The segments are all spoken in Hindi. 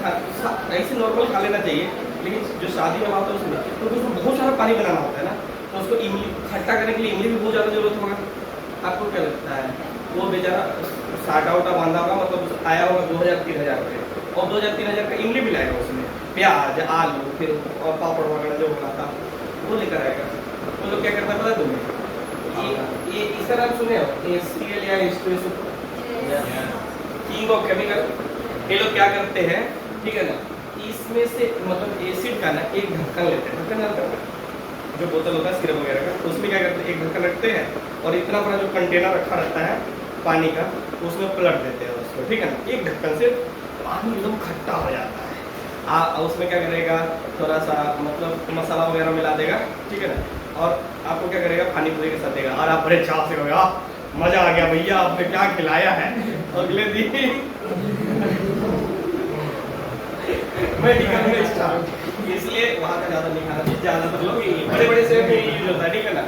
ऐसे नॉर्मल खा लेना चाहिए, लेकिन जो शादी में होता है उसमें तो उसमें बहुत सारा पानी बनाना होता है ना, तो उसको इमली खट्टा करने के लिए इमली भी बहुत ज़्यादा जरूरत होगा। आपको क्या लगता है वो बेचारा साटा उटा बांधा होगा, मतलब आया होगा 2000-3000 रुपये, और 2000-3000 का इमली भी लाएगा, उसमें प्याज आलू फिर और पापड़ वगैरह जो बनाता वो लेकर आएगा। वो लोग क्या करता है पता है तुम्हें, ये इसका नाम सुने हो HCl या H2SO, किंग ऑफ केमिकल। ये लोग क्या करते हैं, ठीक है ना, इसमें से मतलब एसिड का ना एक ढक्कन लेते हैं, ढक्कन डालते हैं जो बोतल होता है सिरप वगैरह का, तो उसमें क्या करते हैं एक ढक्कन रखते हैं और इतना बड़ा जो कंटेनर रखा रहता है पानी का उसमें पलट देते हैं उसको, ठीक है ना, एक ढक्कन से पानी एकदम खट्टा हो जाता है। उसमें क्या करेगा थोड़ा सा मतलब मसाला वगैरह मिला देगा, ठीक है ना, और आपको क्या करेगा पानी पूरी के साथ देगा, और आप बड़े चाव से कहोगे मजा आ गया भैया आपने क्या खिलाया है। अगले दिन मेडिकल में स्टार्ट, इसलिए वहाँ का ज़्यादा नहीं खाना चाहिए, ज़्यादातर लोग बड़े बड़े से भी यूज होता है, ठीक है ना।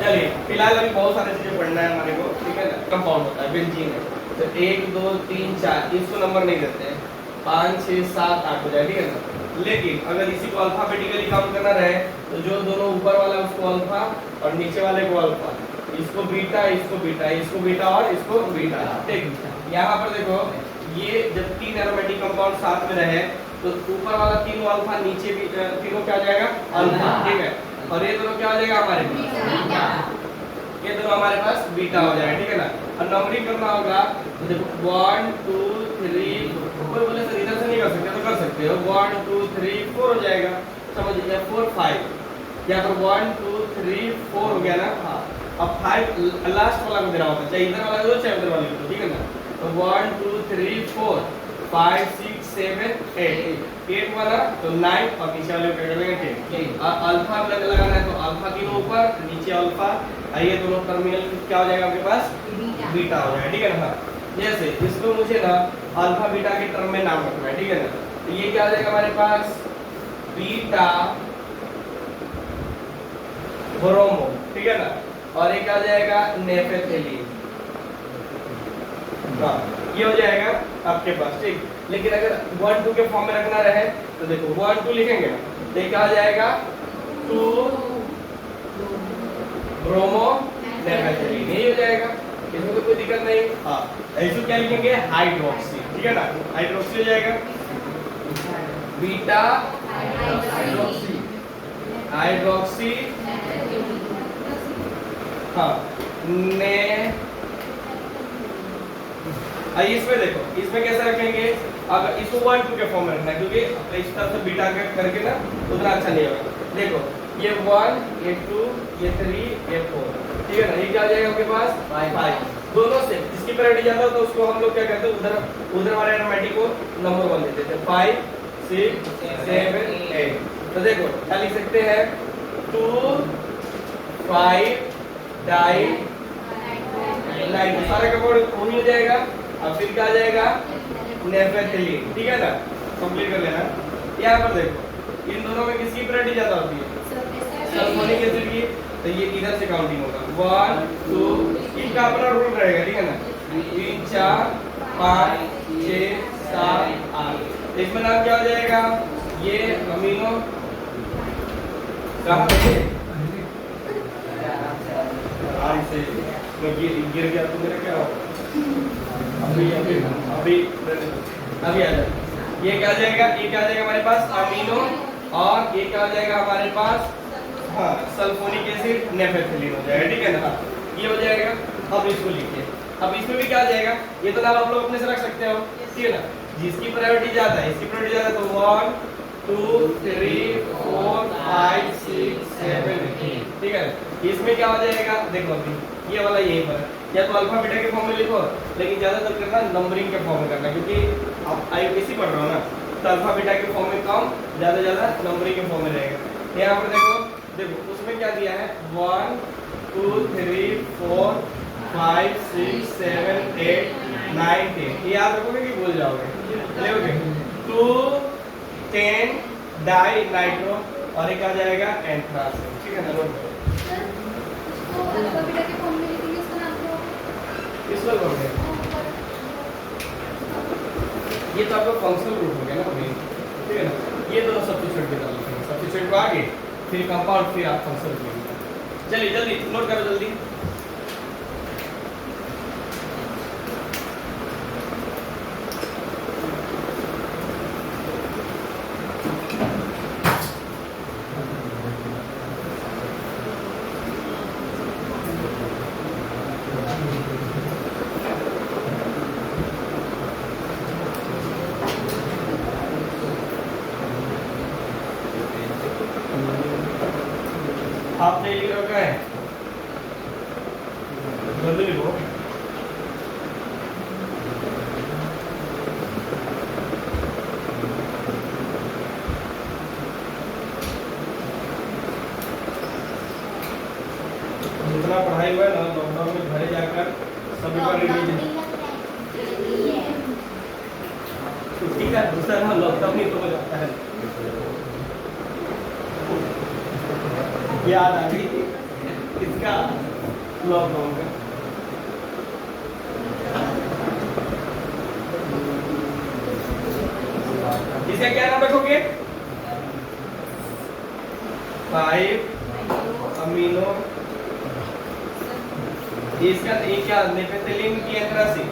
चलिए फिलहाल अभी बहुत सारी चीज़ें पढ़ना है हमारे को, ठीक है ना। कंपाउंड होता है बेंजीन है, तो 1 2 3 4 इसको नंबर नहीं देते हैं, 5 6 7 8 हो जाए, ठीक है ना। लेकिन अगर इसी को अल्फाबेटिकली काउंट करना रहे तो जो दोनों ऊपर वाला उसको अल्फा और नीचे वाले को अल्फा, इसको बीटा इसको बीटा इसको बीटा और इसको बीटा, ठीक। यहाँ पर देखो ये जब 3 एरोमेटिक कंपाउंड साथ में रहे तो ऊपर वाला तीनों अल्फा नीचे भी तीनों क्या हो जाएगा अल्फा, ठीक है, और ये दोनों क्या हो जाएगा हमारे पास ये दोनों हमारे पास बीटा हो जाएगा, ठीक है ना। और नंबरिंग करना होगा तो देखो 1 2 3 कोई बोले सर इधर से नहीं कर सकते तो कर सकते हो, 1 2 3 4 हो जाएगा, समझ लीजिए 4 5, यहाँ पर 1 2 3 4 हो गया ना। हाँ अब 5 लास्ट वाला को देना होता है, चाहे इधर वाला दो चाहे उधर वाला दो, ठीक है ना। तो 1 2 3 4 5 6 7 8 वाला तो 9 और नीचे वाले को करेंगे 10। और अल्फा लगाना है तो अल्फा तीनों ऊपर नीचे अल्फा, ये दोनों टर्मिनल क्या हो जाएगा आपके पास बीटा हो जाएगा, ठीक है ना। जैसे इसको मुझे ना अल्फा बीटा के टर्म में नाम रखना है, ठीक है ना, तो ये क्या हो जाएगा हमारे पास बीटा ब्रोमो, ठीक है ना, और एक आ जाएगा नेफेथिलीन, हाँ ये हो जाएगा आपके पास, ठीक। लेकिन अगर 1 2 के फॉर्म में रखना रहे तो देखो 1 2 लिखेंगे ना तो क्या आ जाएगा 2 ब्रोमो नेफेथिलीन, यही हो जाएगा, इसमें तो कोई दिक्कत नहीं। हाँ ऐसे क्या लिखेंगे हाइड्रोक्सी, ठीक है ना, हाइड्रोक्सी हो जाएगा बीटा हाइड्रोक्सी हाँ ने। इसमें देखो इसमें कैसे रखेंगे, अगर इसको 1 2 के फॉर्म में रखना है क्योंकि इस तरह से बीटा करके ना उतना अच्छा नहीं होगा। देखो ये 1 ये 2 ये 3 ये 4, ठीक है ना, ये क्या आ जाएगा आपके पास 5 दोनों से जिसकी प्रायोरिटी ज्यादा हो तो उसको हम लोग क्या कहते हैं उधर वाले एरोमेटिक को नंबर 1 देते थे, 5 6 7 8। तो देखो क्या लिख सकते हैं 2 5 डाई लाइट सारा कंपाउंड वही हो जाएगा। अब फिर क्या आ जाएगा नेफेथिलीन, ठीक है ना, कंप्लीट कर लेना। यहाँ पर देखो इन दोनों में किसकी प्रायोरिटी ज्यादा होती है सल्फोनिक एसिड की, तो ये इधर से काउंटिंग होगा 1 2 इनका अपना रूल रहेगा, ठीक है ना, 3 4 5 6 7 8। इसमें नाम क्या हो जाएगा ये अमीनो कहाँ पे से गिर गया तो मेरा क्या होगा अभी अभी अभी अभी आ जाए। ये क्या आ जाएगा हमारे पास अमीनो और ये क्या हो जाएगा हमारे पास हाँ सल्फोनिक एसिड नेफेथिलीन हो जाएगा, ठीक है ना, ये हो जाएगा। अब इसको लिखिए, अब इसमें भी क्या आ जाएगा ये तो नाम आप लोग अपने से रख सकते हो, ठीक है ना, जिसकी प्रायोरिटी ज्यादा है इसकी प्रायोरिटी ज्यादा तो 1 2 3 4 5 6 7 8, ठीक है। इसमें क्या हो जाएगा देखो अभी ये वाला यही पर या तो अल्फा बीटा के फॉर्म में लिखो, लेकिन ज्यादातर करना नंबरिंग के फॉर्म में करना क्योंकि आप आईयूपीएससी पढ़ रहे हो ना, तो अल्फा बीटा के फॉर्म में कम ज्यादा नंबरिंग के फॉर्म में रहेगा। यहाँ पर देखो उसमें क्या दिया है 1 2 3 4 5 6 7 8 9 10, ये याद रखोगे कि भूल जाओगे, लिखोगे 2 10 डाई नाइट्रो और एक आ जाएगा एंथ्रासिन, ठीक है ना। इसको ये तो आपका फंक्शनल ग्रुप हो गया ना मेन, ठीक है ना। ये दोनों सब्स्टिट्यूट के डाल देंगे, सब्स्टिट्यूट को आगे फिर कंपाउंड फिर आप फंक्शनल ग्रुप। चलिए जल्दी नोट करो जल्दी। आपने लिख रखा है, जल्दी लिखो। जितना पढ़ाई हुआ है ना लॉकडाउन में घरे जाकर सभी का रिवीजन। छुट्टी का दूसरा नाम लॉकडाउन ही तो हो जाता है। याद आ गई इसका लॉकडाउन का। इसका क्या नाम रखोगे? 5 अमीनो। इसका ये क्या नेपेथिलीन की एंट्रासी,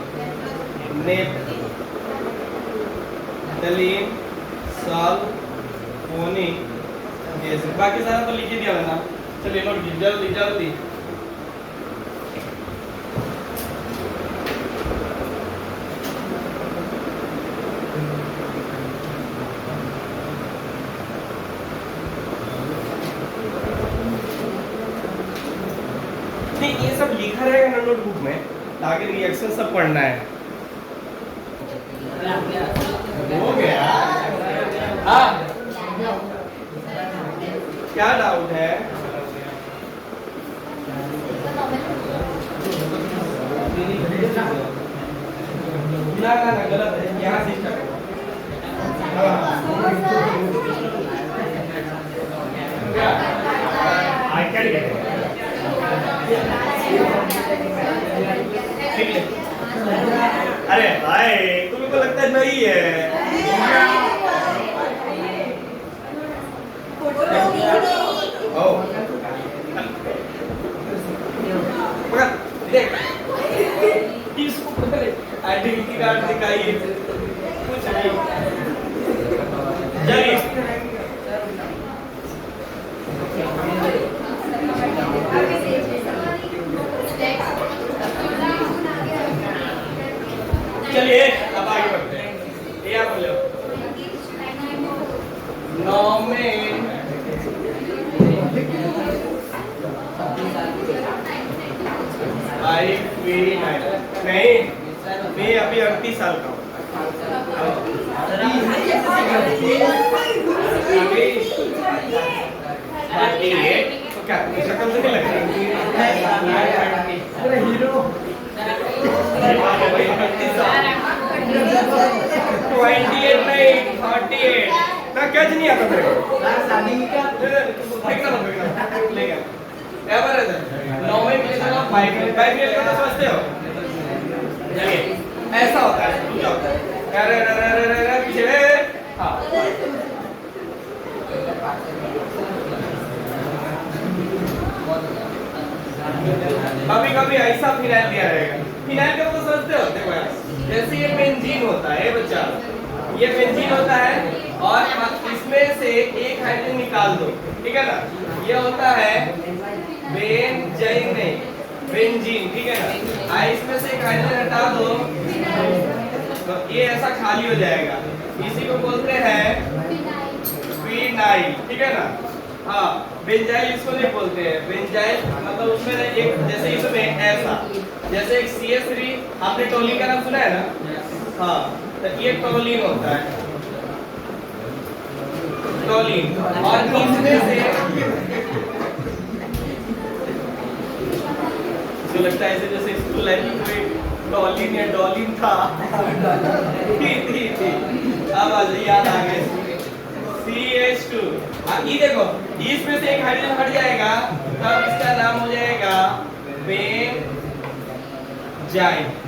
नेपेथिलीन सल्फोनिक एसिड। बाकी सारा तो लिख ही दिया मैंने। चलिए नोट कीजिए जल्दी जल्दी। नहीं ये सब लिखा रहेगा ना नोटबुक में, ताकि रिएक्शन सब पढ़ना है। हो गया? हाँ क्या डाउट है? ना ना ना गलत है, यहाँ से स्टार्ट करो। अरे भाई तुम्हें को लगता है नहीं है। देख इसको आइडेंटिटी कार्ड दिखाइए कुछ नहीं। चलिए अब आगे बढ़ते हैं। ये आप बोलो 9 में नहीं, मैं अभी 38 साल का हूँ। तो क्या शक्ल से लग रहा है? हीरो 28 नहीं 38 ना, कैच नहीं आता मेरे को। एवरेज 9 में मिलेगा 5 में 5 में कितना समझते हो? चलिए ऐसा होता है, क्या होता है? अरे अरे अरे अरे पीछे हाँ कभी कभी ऐसा फिनाइल दिया रहेगा। फिनाइल का तो समझते हो? देखो यार जैसे ये बेंजीन होता है बच्चा, ये बेंजीन होता है और इसमें से एक हाइड्रोजन निकाल दो, ठीक है ना। ये होता है बेंजीन, बेंजीन, ठीक है ना। इसमें से एक हाइड्रोजन हटा दो तो ये ऐसा खाली हो जाएगा। इसी को बोलते हैं फिनाइल, ठीक है ना। हाँ बेंजाइल इसको नहीं बोलते हैं। बेंजाइल मतलब उसमें एक जैसे इसमें ऐसा जैसे एक CH3, आपने टोलिन का नाम सुना है ना? हाँ तो ये टोलिन होता है, टोलिन। और इसमें से मुझे लगता है ऐसे जैसे स्कूल लाइफ में कोई टोलिन या डॉलिन था। थी अब याद आ गया CH2। ये देखो इसमें से एक हाइड्रोजन हट जाएगा तब इसका नाम हो जाएगा बेंजाइल।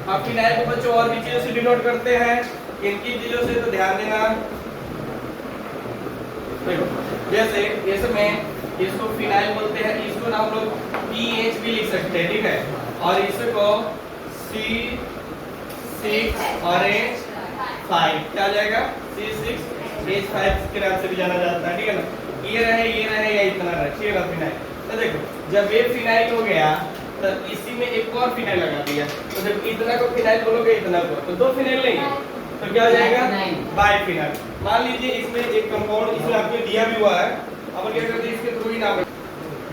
अब फिनाइल को बच्चों और भी चीजों से डिनोट करते हैं। इनकी चीजों से तो ध्यान देना। देखो जैसे इसमें इसको फिनाइल बोलते हैं, इसको ना हम लोग PH भी लिख सकते हैं, ठीक है, और इसको C6 और H5 क्या आ जाएगा, C6H5 के नाम से भी जाना जाता है, ठीक है ना। ये रहे या इतना रखिएगा फिनाइल। तो देखो जब ये फिनाइल हो गया तो इसी में एक और फिनाइल लगा दिया, तो जब इतना को फिनाइल बोलोगे इतना को, तो दो फिनाइल लेंगे तो क्या हो जाएगा, बाइफिनाइल। मान लीजिए इसमें एक कंपाउंड इसमें आपको दिया भी हुआ है, अब क्या करते हैं इसके थ्रू ही नाम,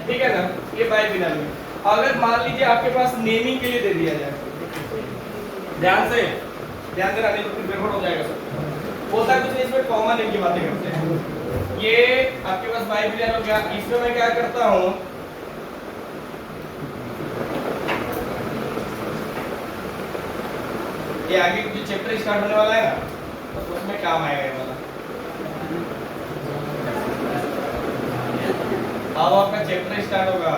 ठीक है ना, ये बाइफिनाइल में। अगर मान लीजिए आपके पास नेमिंग के लिए दे दिया जाए, ध्यान देना नहीं तो फिर गड़बड़ हो जाएगा सब। होता कुछ नहीं, इसमें कॉमन नेम की बातें करते हैं। ये आपके पास बाइफिनाइल हो गया, इसमें मैं क्या करता हूँ, ये आगे जो चैप्टर स्टार्ट होने वाला है ना, तो उसमें काम आएगा ये वाला। अब आपका चैप्टर स्टार्ट होगा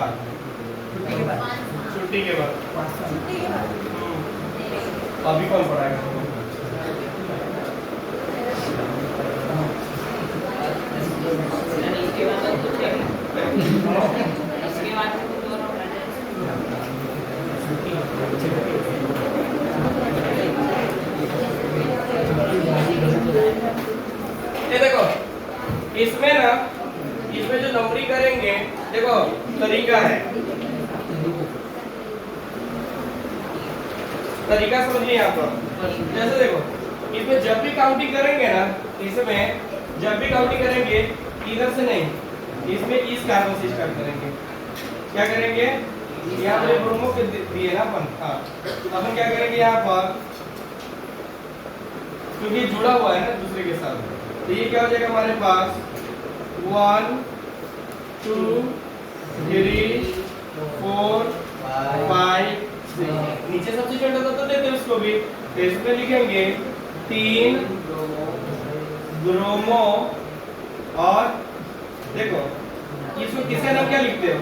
छुट्टी के बाद। अभी कौन पढ़ाएगा? ये देखो इसमें ना, इसमें जो नंबरी करेंगे, देखो तरीका है, तरीका समझिए यहाँ पर। जैसे देखो इसमें जब भी काउंटिंग करेंगे ना, इसमें जब भी काउंटिंग करेंगे इधर से नहीं, इसमें इस कार्बन से स्टार्ट करेंगे। क्या करेंगे, यहाँ पर ब्रोमो के दिए ना अपन, हाँ अपन क्या करेंगे यहाँ पर, क्योंकि जुड़ा हुआ है ना दूसरे के साथ, तो ये क्या हो जाएगा हमारे पास 1 2 3 4 5 6। नीचे सब्स्टिट्यूट होता तो देते उसको भी, तो इसमें लिखेंगे 3 ब्रोमो, और देखो इसको किसका नाम क्या लिखते हो,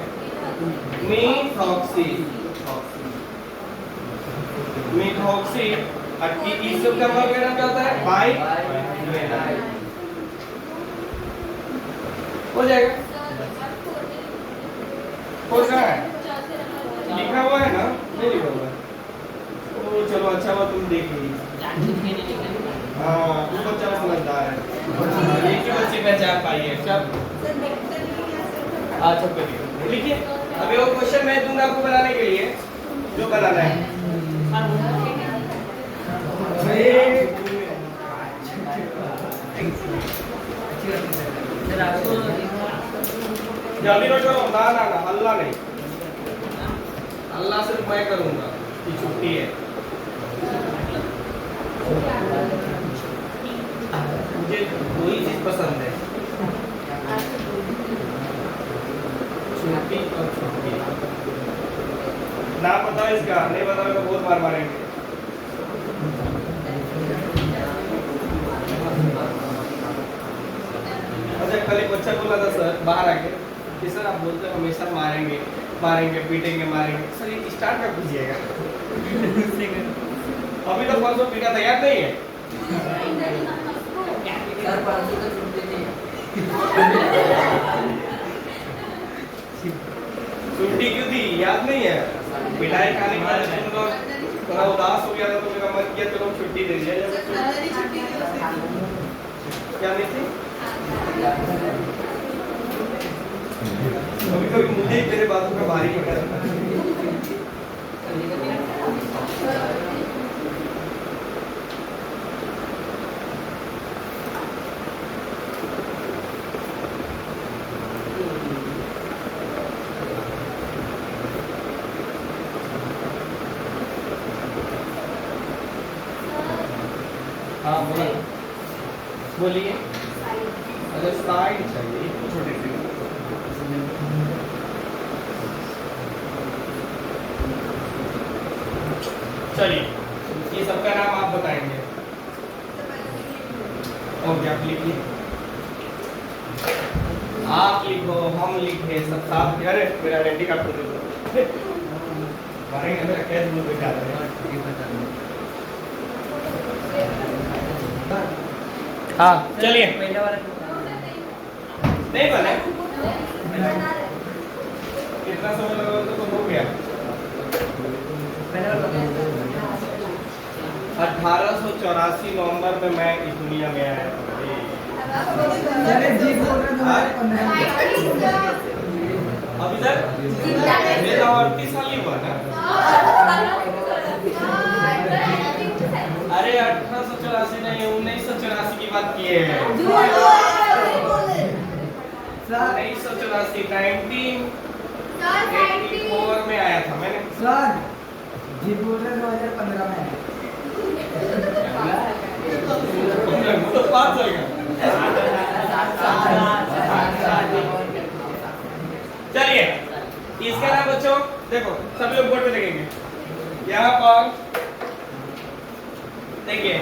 मिथॉक्सी। इस सब का नाम क्या होता है, बाइफिनाइल। हो जाएगा, हो रहा है, लिखा हुआ है ना, नहीं लिखा हुआ है, तो चलो अच्छा हुआ तुम देख ली। हाँ वो बच्चा समझदार है, एक ही बच्चे पहचान पाई है। अच्छा करिए, लिखिए। अभी वो क्वेश्चन मैं दूंगा आपको बनाने के लिए, जो बनाना है। जल्दी ना करो, ना ना ना, अल्लाह नहीं, अल्लाह सिर्फ मैं करूंगा, ये छुट्टी है। मुझे दो ही चीज पसंद है, छुट्टी और छुट्टी। ना पता इसका, नहीं पता तो बहुत मार मारेंगे। अच्छा कल एक बच्चा बोला था सर बाहर आके कि सर आप बोलते हमेशा मारेंगे पीटेंगे मारेंगे, सर ये स्टार्ट कब कीजिएगा? अभी तो 500 पीटा तैयार नहीं है सर, 500 तो छुट्टी नहीं है। छुट्टी क्यों थी याद नहीं है? पिटाई खाने के बाद थोड़ा उदास हो गया था, तो मेरा मन किया चलो छुट्टी दे दिया जाए। क्या नहीं थी? कभी कभी मुझे तेरे बातों का भारी पड़ जाता है। हाँ बोलिए। अगर साइड चाहिए छोटे से, चलिए ये सबका नाम आप बताएंगे। ओके आप लिखिए, आप लिखो, हम लिखे, सब साथ। अरे मेरा आइडेंटिटी कार्ड दे दो, मारेंगे मेरा कैश में बैठा है। हाँ चलिए पहिल्या वाला नहीं बने कितना समय लगा तो हो गया। पहिल्या वाला 1884 नवंबर में मैं इस दुनिया में आया था। अभी तक मेरा 38 साल ही हुआ ना। अरे 1884 नहीं 1984 की बात की है। 1984 1984 में आया था मैंने। सर जी बोल रहे 2015 में आया। तो पास हो गया। चलिए इसका नाम बच्चों देखो सभी लोग बोर्ड पे देखेंगे। यहाँ पर देखिए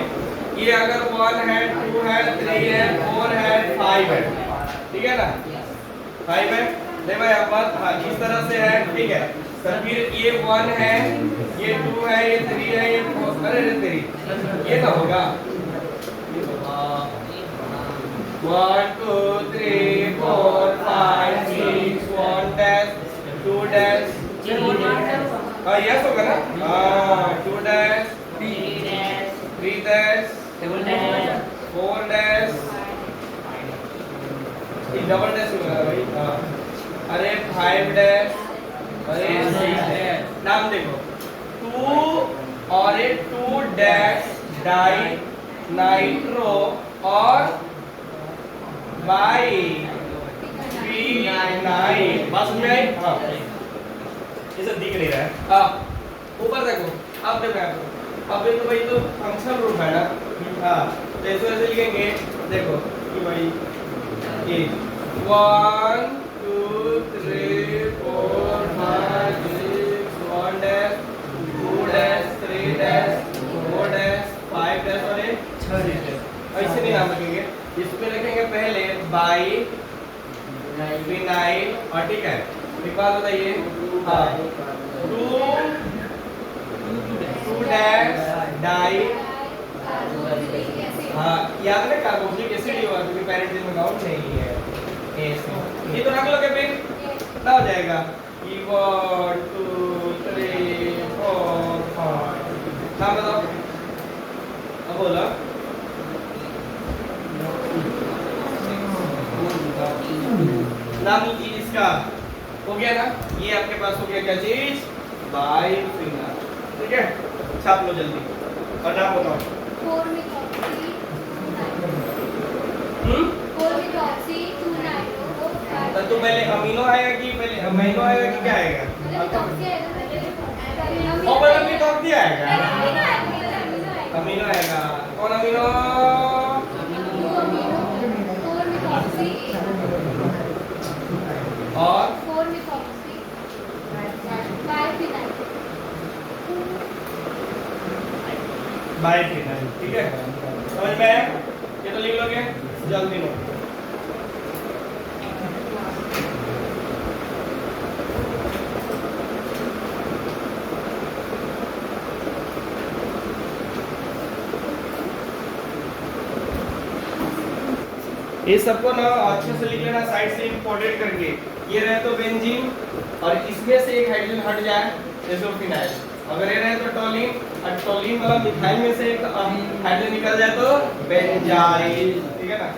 ये अगर 1 है 2 है 3 है 4 है 5 है ठीक है ना 5 है देखो यहाँ पर हाँ इस तरह से है ठीक है। तो फिर ये 1 है ये 2 है ये 3 है ये 4 अरे 3 ये ना होगा 1 2 3 4 5 6 1 dash 2 dash यस होगा ना 2 dash 3 dash 4 dash ये डबल डैश होगा भाई अरे 5 dash अरे 6 dash नाम देखो 2 और ये 2 dash डाई नाइट्रो और बाई 3 बस में आई हाँ ये सब दिख नहीं रहा है हाँ ऊपर देखो अब देखो अब ये तो भाई तो फंक्शनल रूप है ना हाँ तो ऐसे ऐसे लिखेंगे देखो कि भाई ये 1 2 3 4 5 6 1 dash 2 dash 3 dash 4 dash 5 dash और 6 dash ऐसे नहीं नाम रखेंगे इसको लिखेंगे पहले बाई फिनाइल और ठीक है एक बात बताइए हाँ 2 डैश डाई हाँ याद रहे कार्बोक्सिलिक एसिड ही होगा क्योंकि पैरेंथेसिस में काउंट नहीं है ये तो रख लोगे फिर ना हो जाएगा 1 2 3 4 5 नाम बताओ अब बोलो नाम इसका हो गया ना ये आपके पास हो गया क्या चीज बाई फिंगर ठीक है छाप लो जल्दी और नाम बताओ तो पहले अमीनो आएगा कि पहले अमीनो आएगा कि क्या आएगा और पहले अमीनो आएगा अमीनो आएगा कौन अमीनो और बाइफिनाइल ठीक है समझ में आया ये तो लिख लोगे जल्दी नो ये सबको ना अच्छे से लिख लेना साइड से इंपोर्टेड करके ये रहे तो बेंजीन और इसमें से एक हाइड्रोजन हट जाए जैसे फिनाइल अगर ये रहे तो टोलिन और टोलिन वाला मिथाइल में से एक हाइड्रोजन निकल जाए तो बेंजाइल ठीक है ना।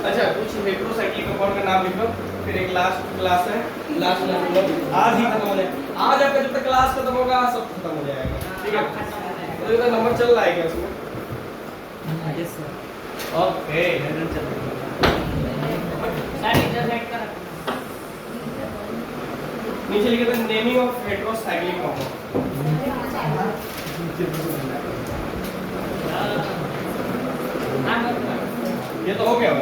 अच्छा कुछ हेटेरोसाइक्लिक कंपाउंड का नाम लिखो फिर एक लास्ट क्लास है लास्ट क्लास आज ही खत्म हो जाए आज आपका जब तक क्लास खत्म होगा सब खत्म हो जाएगा ठीक है। तो ये नंबर चल रहा है क्या उसमें यस सर ओके नीचे लिखे थे नेमिंग ऑफ हेटेरोसाइक्लिक कंपाउंड ये तो हो गया ना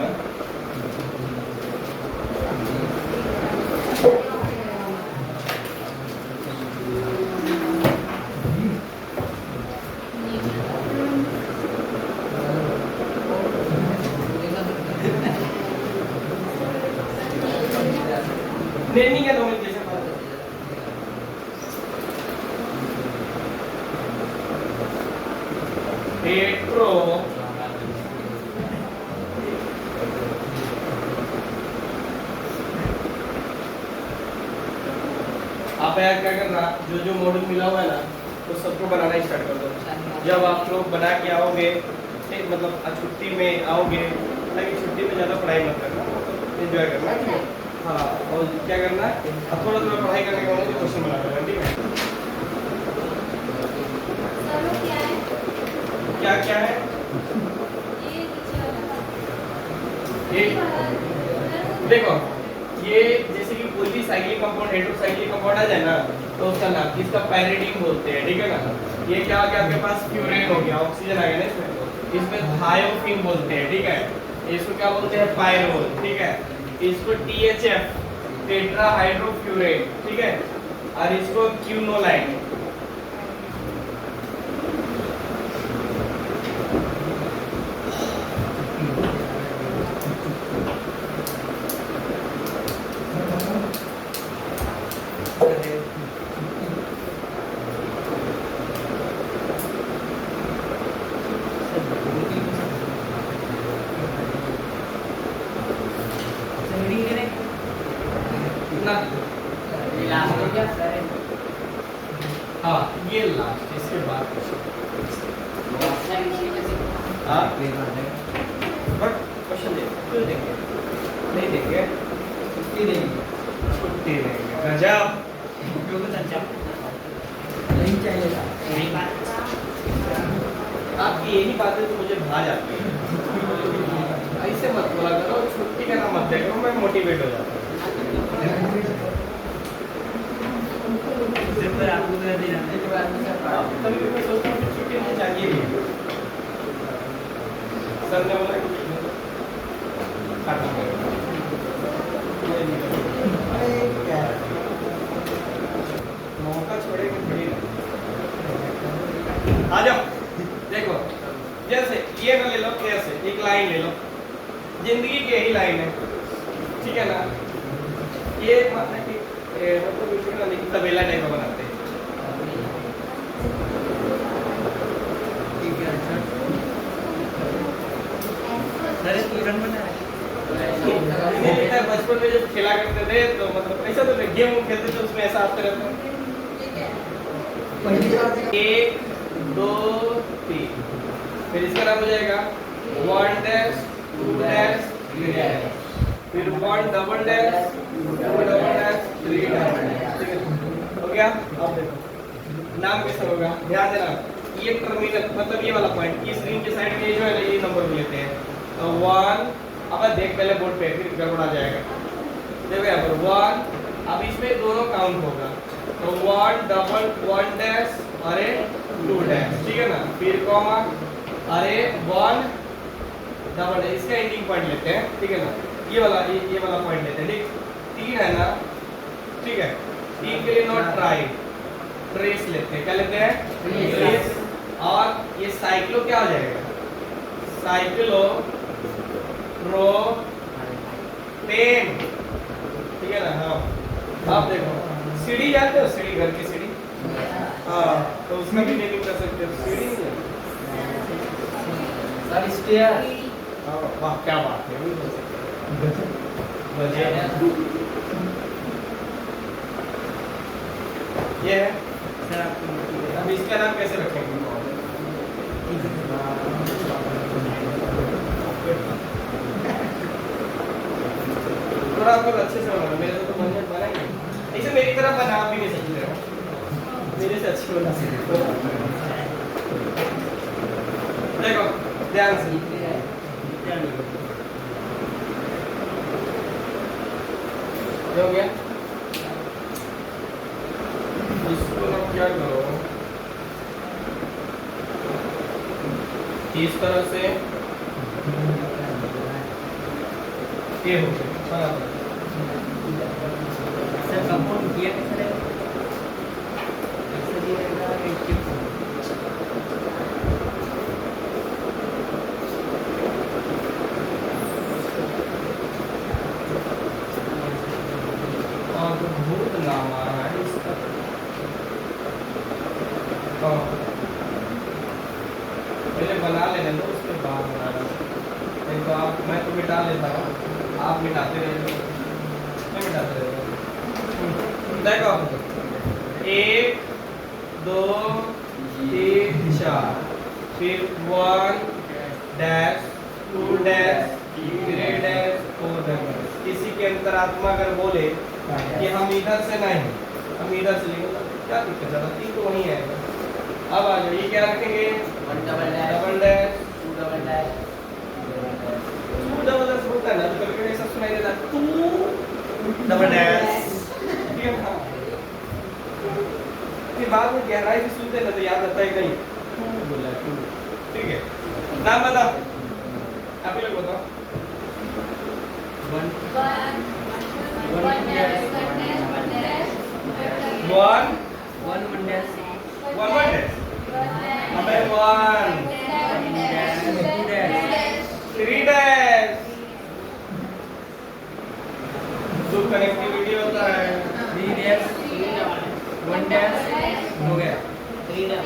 नेमिंग है नोमेनक्लेचर हेट्रो आप यार क्या करना, जो जो मॉडल मिला हुआ है ना तो सबको बनाना स्टार्ट कर दो। जब आप लोग बना के आओगे, ठीक, मतलब छुट्टी में आओगे, हालांकि छुट्टी में ज़्यादा पढ़ाई मत करना, एंजॉय करना, ठीक है। हाँ, और क्या करना है, अब थोड़ा थोड़ा पढ़ाई करने के बाद क्वेश्चन बना लेना, ठीक है। क्या क्या है ये, देखो ये जैसे कि कोई भी साइक्लिक कंपाउंड हेटेरोसाइक्लिक कंपाउंड आ जाए ना तो उसका नाम, इसका पैरिडीन बोलते हैं, ठीक है ना। ये क्या हो गया आपके पास, फ्यूरेन हो गया, ऑक्सीजन आ गया ना इसमें थायोफिन बोलते हैं, ठीक है। इसको क्या बोलते हैं, पायरोल, ठीक है। इसको THF टेट्राहाइड्रोफ्यूरेन, ठीक है, और इसको क्यूनोलाइन। हाँ ये लास्ट, इसके बाद बट क्वेश्चन क्यों देंगे, नहीं देंगे, छुट्टी देंगे, गजब, नहीं चाहिए था। आपकी यही बातें तो मुझे भा जाती है। ऐसे मत बोला करो, छुट्टी का नाम मत देखो, मैं मोटिवेट हो जाता हूँ। कभी भी मैं सोचता हूँ कि छुट्टी मुझे चाहिए भी। सर ने बोला कि खत्म करो। मौका छोड़ेंगे थोड़ी ना। आ जाओ, देखो जैसे ये ना ले लो, कैसे एक लाइन ले लो, जिंदगी की यही लाइन है, ठीक है ना। ये मतलब कि तबेला टाइप का बनाते हैं, बचपन में जब खेला करते थे तो मतलब ऐसा तो गेम खेलते थे, उसमें ऐसा आते रहता है। 1 2 3, फिर इसका नाम हो जाएगा 1 डैश 2 डैश 3 डैश, फिर 1 double dash 2 double dash 3 dash, हो गया। अब देखो नाम कैसे होगा, ध्यान देना। ये टर्मिनल मतलब ये वाला पॉइंट, इस रिंग के साइड में जो है ये नंबर लेते हैं, तो 1, अब देख पहले बोर्ड पे, फिर गड़बड़ा जाएगा। देखो यहाँ पर 1, अब इसमें दोनों काउंट होगा, तो 1 डबल 1 डैश अरे 2 डैश, ठीक है ना। फिर कॉमा अरे 1 डबल डैश, इसका एंडिंग पॉइंट लेते हैं, ठीक है ना। ये वाला पॉइंट लेते हैं, ठीक। 3 है ना, ठीक है। 3 के लिए नॉट ट्राई, ट्रेस लेते हैं, क्या लेते हैं, ट्रेस। और ये साइक्लो क्या हो जाएगा, साइक्लो प्रोपेन, ठीक है ना। हाँ आप देखो सीढ़ी जानते हो, सीढ़ी, घर की सीढ़ी, हाँ तो उसका भी नेमिंग कर सकते हो, सीढ़ी नहीं है स्टेयर। वाह क्या बात है, ये है। अब इसका नाम कैसे रखेंगे, थोड़ा आपको अच्छे से बनाना, मेरे से तो बनाएंगे ऐसे, मेरी तरफ बना आप भी नहीं सकते हो, मेरे से अच्छी बना सकते हो। देखो ध्यान से, हो गया। इसको ना क्या करो, इस तरह से ये हो गया, कंपाउंड किया कैसे अद्भुत नाम आ रहा है इसका। पहले बना लेने दो, उसके बाद बनाना। नहीं तो आप, मैं तो मिटा लेता हूँ, आप मिटाते रहिए, मैं मिटाते रहिए। देखो 1 2 3 4, फिर 1 डैश 2 डैश 3 डैश 4 डैश। किसी के अंतरात्मा अगर बोले कि हम इधर से नहीं, हम इधर से लेंगे, क्या दिक्कत है? 3 तो वहीं आएगा। अब आ जाओ, ये क्या रखेंगे? 1 double dash, double dash 2 double dash, 2 double dash होता है ना, तो कभी-कभी ऐसा सुनाई देता है 2 डबल डैश, ठीक है ना? फिर बाद में गहराई से सुनते हैं ना तो याद आता है कहीं 2 बोला 2, ठीक है? नाम बताओ, आप ही लोग बताओ। 1 डैश, 1 डैश, अबे 1 3 डैश, जो कनेक्टिविटी होता है 3 डैश, 1 डैश, हो गया 3 डैश,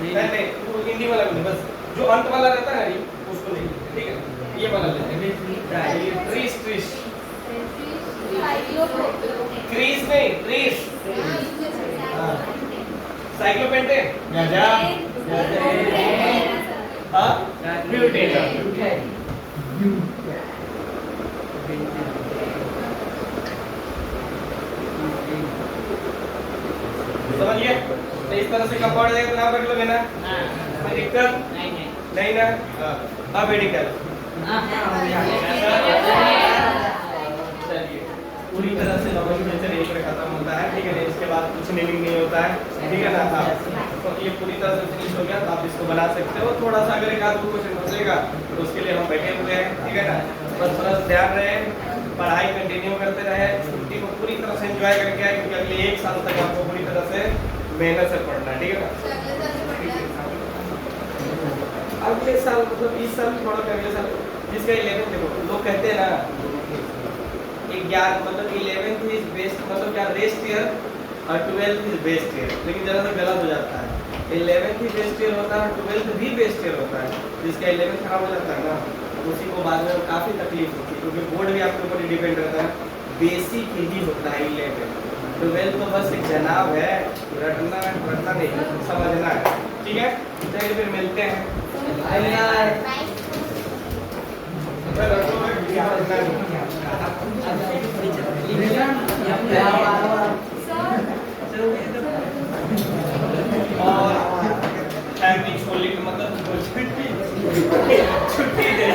नहीं वो हिंदी वाला नहीं, बस जो अंत वाला रहता है ना उसको नहीं, ठीक है? ये वाला लेते हैं। ट्रीस ट्रीस क्रीस नहीं ट्रीस, साइक्लोपेंटे हाँ ब्यूटेन, समझिए? तो इस तरह से कंपाउंड देगा तो नाम रख लोगे ना? कोई दिक्कत नहीं ना? हाँ मेडिकल। चलिए, पूरी तरह से नोमेनक्लेचर यहीं पर खत्म होता है, ठीक है ना? इसके बाद कुछ मीनिंग नहीं होता है, ठीक है ना? हाँ, तो ये पूरी तरह से फिनिश हो गया, तो आप इसको बना सकते हो। थोड़ा सा अगर एक आध क्वेश्चन बचेगा तो उसके लिए हम बैठे हुए हैं, ठीक है ना? बस थोड़ा सा ध्यान रहे, पढ़ाई कंटिन्यू करते रहे, छुट्टी को पूरी तरह से एंजॉय करके आए, क्योंकि अगले 1 साल तक आपको पूरी तरह से मेहनत से पढ़ना है, ठीक है ना? अगले साल मतलब इस साल छोड़ के अगले साल जिसका 11th, देखो लोग कहते हैं ना 11 मतलब 11th इज बेस्ट, मतलब क्या रेस्ट ईयर, और 12th इज बेस्ट ईयर, लेकिन ज़रा सा गलत हो जाता है। 11th ही बेस्ट ईयर होता है और 12th भी बेस्ट ईयर होता है। जिसका 11th खराब हो जाता है ना, उसी को बाद में काफ़ी तकलीफ होती है, क्योंकि बोर्ड भी आपके ऊपर डिपेंड रहता है। बेसिक ही होता है 11th, 12th तो बस एक जनाब है, रटना नहीं, समझना है, ठीक है? चलिए फिर मिलते हैं। और फैमिली छोड़ने का मतलब छुट्टी दे